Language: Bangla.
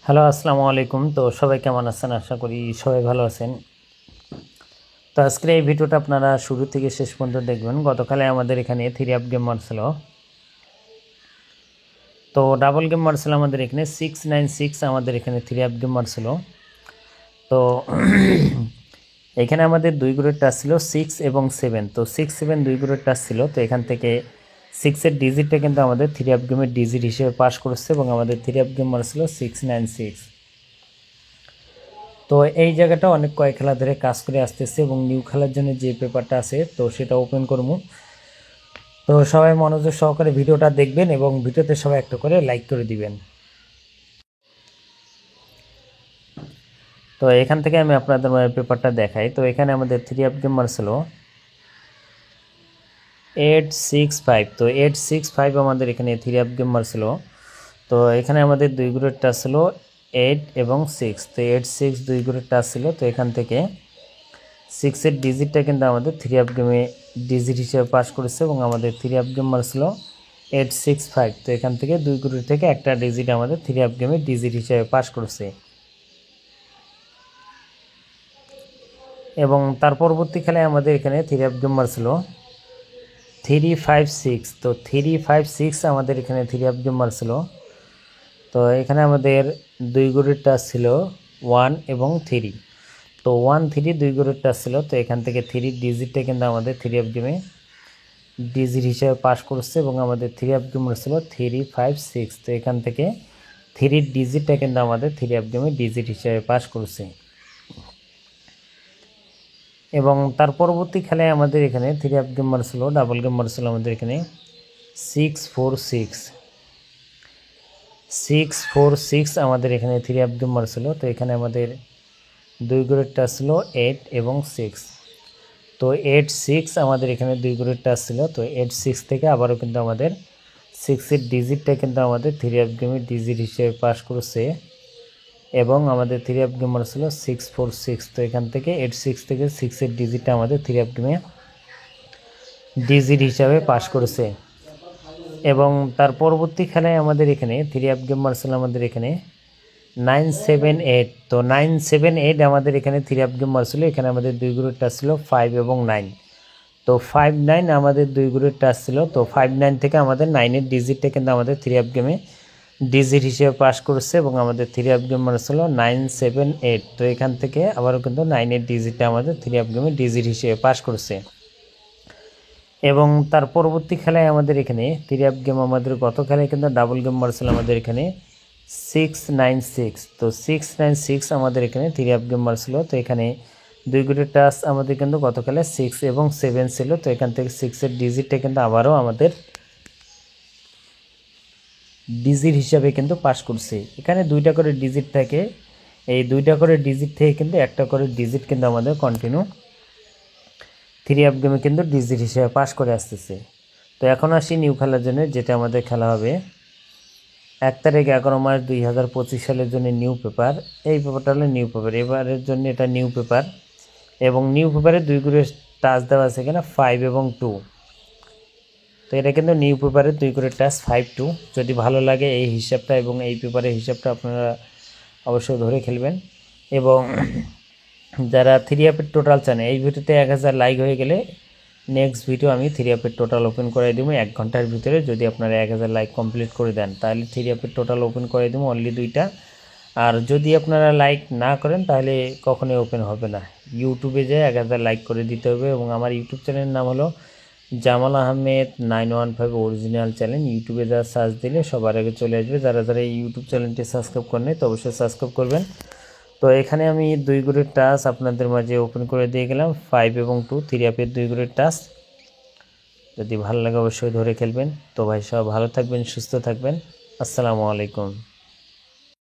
হ্যালো, আসসালামু আলাইকুম। তো সবাই কেমন আছেন? আশা করি সবাই ভালো আছেন। তো আজকের এই ভিডিওটা আপনারা শুরু থেকে শেষ পর্যন্ত দেখবেন। গতকালে আমাদের এখানে 3 আপ গেম মারছিল। তো ডাবল গেম মারছিল আমাদের এখানে 696, আমাদের এখানে 3 আপ গেম মারছিল। তো এখানে আমাদের দুই গ্রুপের টাচ ছিল 6 এবং 7। তো 6 7 দুই গ্রুপের টাচ ছিল। তো এখান থেকে 6-এর ডিজিটটা কিন্তু আমাদের 3 আপ গেমের ডিজিট হিসেবে পাস করেছে এবং আমাদের 3 আপ গেম মারছিল 696। তো এই জায়গাটা অনেক কয়েক খেলা ধরে কাজ করে আসতেছে এবং নিউ খেলার জন্য যে পেপারটা আছে তো সেটা ওপেন করবো। তো সবাই মনোযোগ সহকারে ভিডিওটা দেখবেন এবং ভিডিওতে সবাই একটা করে লাইক করে দিবেন। তো এখান থেকে আমি আপনাদের পেপারটা দেখাই। তো এখানে আমাদের 3 আপ গেম মারছিল 865। তো 865 আমাদের এখানে 3 আপ গেম মারছিল। তো এখানে আমাদের দুই গ্রুপের টাচ ছিল 8 এবং 6। তো 8 6 দুই গ্রুপের টাচ ছিল। তো এখান থেকে 6-এর ডিজিটটা কিন্তু আমাদের 3 আপ গেমে ডিজিট হিসেবে পাস করেছে এবং আমাদের 3 আপ গেম মারছিল 865। তো এখান থেকে দুই গ্রুপ থেকে একটা ডিজিট আমাদের 3 আপ গেমে ডিজিট হিসেবে পাস করেছে। এবং তার পরবর্তী খেলায় আমাদের এখানে 3 আপ গেম মারছিল 356। তো 356 আমাদের এখানে 3 আপ গেম মারছিল। তো এখানে আমাদের দুই গ্রুপের টাচ ছিল 1 এবং 3। তো 1 3 দুই গ্রুপের টাচ ছিল। তো এখান থেকে 3 ডিজিটটা কিন্তু আমাদের 3 আপ গেমে ডিজিট হিসেবে পাস করছে এবং আমাদের 3 আপ গেম ছিল 356। তো এখান থেকে 3 ডিজিটটা কিন্তু আমাদের 3 আপ গেমে ডিজিট হিসেবে পাস করছে। এবং তার পরবর্তী খেলায় আমাদের এখানে 3 আপ গেম ছিল ডাবল গেম ছিল আমাদের এখানে 646। 646 আমাদের এখানে 3 আপ গেম ছিল। তো এখানে আমাদের দুই গ্রুপের টাচ ছিল 8 এবং 6। তো 8-6 আমাদের এখানে দুই গ্রুপের টাচ ছিল। তো 8-6 থেকে আবারও কিন্তু আমাদের 6-এর ডিজিটটা কিন্তু আমাদের 3 আপ গেমের ডিজিট হিসেবে পাস করছে এবং আমাদের 3 আপ গেমার ছিল 646। তো এখান থেকে 8-6 থেকে 6-এর ডিজিটটা আমাদের 3 আপ গেমে ডিজিট হিসাবে পাস করেছে। এবং তার পরবর্তী খেলায় আমাদের এখানে 3 আপ গেমার ছিল আমাদের এখানে 978। তো 978 আমাদের এখানে 3 আপ গেমার ছিল। এখানে আমাদের দুই গ্রুপের টাচ ছিল 5 এবং 9। তো 5-9 আমাদের দুই গ্রুপের টাচ ছিল। তো 5-9 থেকে আমাদের 9-এর ডিজিটটা কিন্তু আমাদের 3 আপ গেমে ডিজিট হিসেবে পাস করছে এবং আমাদের 3 আপ গেম ছিল 978। তো এখান থেকে আবারও কিন্তু 9-এর ডিজিটটা আমাদের 3 আপ গেমে ডিজিট হিসেবে পাস করছে। এবং তার পরবর্তী খেলায় আমাদের এখানে 3 আপ গেম আমাদের গত খেলায় কিন্তু ডাবল গেম ছিল আমাদের এখানে 696। তো 696 আমাদের এখানে 3 আপ গেম ছিল। তো এখানে দুই গ্রুপের টাচ আমাদের কিন্তু গত খেলায় 6 এবং 7 ছিল। তো এখান থেকে 6-এর ডিজিটটা কিন্তু আবারও আমাদের ডিজিট হিসাবে কিন্তু পাস করছে। এখানে দুইটা করে ডিজিট থাকে। এই দুইটা করে ডিজিট থেকে কিন্তু একটা করে ডিজিট কিন্তু আমাদের কন্টিনিউ 3 আপ গেমে কিন্তু ডিজিট হিসেবে পাস করে আসতেছে। তো এখন আসি নিউ খেলার জন্য, যেটা আমাদের খেলা হবে 1 তারিখ 11 মার্চ 2025 সালের জন্য নিউ পেপার। এই পেপারটা হলো নিউ পেপার, এবারের জন্য এটা নিউ পেপার এবং নিউ পেপারে দুই গ্রুপের টাচ দেওয়া আছে এখানে 5 এবং 2। তো এটা কিন্তু নিউ পেপারের দুই করে টাচ 5-2। যদি ভালো লাগে এই হিসাবটা এবং এই পেপারের হিসাবটা আপনারা অবশ্যই ধরে খেলবেন। এবং যারা 3 আপের টোটাল চান, এই ভিডিওতে 1000 লাইক হয়ে গেলে নেক্সট ভিডিও আমি 3 আপের টোটাল ওপেন করে দেবো 1 ঘন্টার ভিতরে। যদি আপনারা 1000 লাইক কমপ্লিট করে দেন তাহলে 3 আপের টোটাল ওপেন করে দেবো অনলি 2টা। আর যদি আপনারা লাইক না করেন তাহলে কখনোই ওপেন হবে না। ইউটিউবে যেয়ে 1000 লাইক করে দিতে হবে। এবং আমার ইউটিউব চ্যানেলের নাম হলো জামাল আহমেদ 915 অরিজিনাল চ্যানেল। ইউটিউবে যা সার্চ দিলে সবার আগে চলে আসবে। যারা যারা এই ইউটিউব চ্যানেলটি সাবস্ক্রাইব করেন তো অবশ্যই সাবস্ক্রাইব করবেন। তো এখানে আমি দুই গ্রুপের টাচ আপনাদের মাঝে ওপেন করে দিয়ে গেলাম 5 এবং 2 3 আপের দুই গ্রুপের টাচ। যদি ভালো লাগে অবশ্যই ধরে খেলবেন। তো ভাই সব ভালো থাকবেন, সুস্থ থাকবেন। আসসালামু আলাইকুম।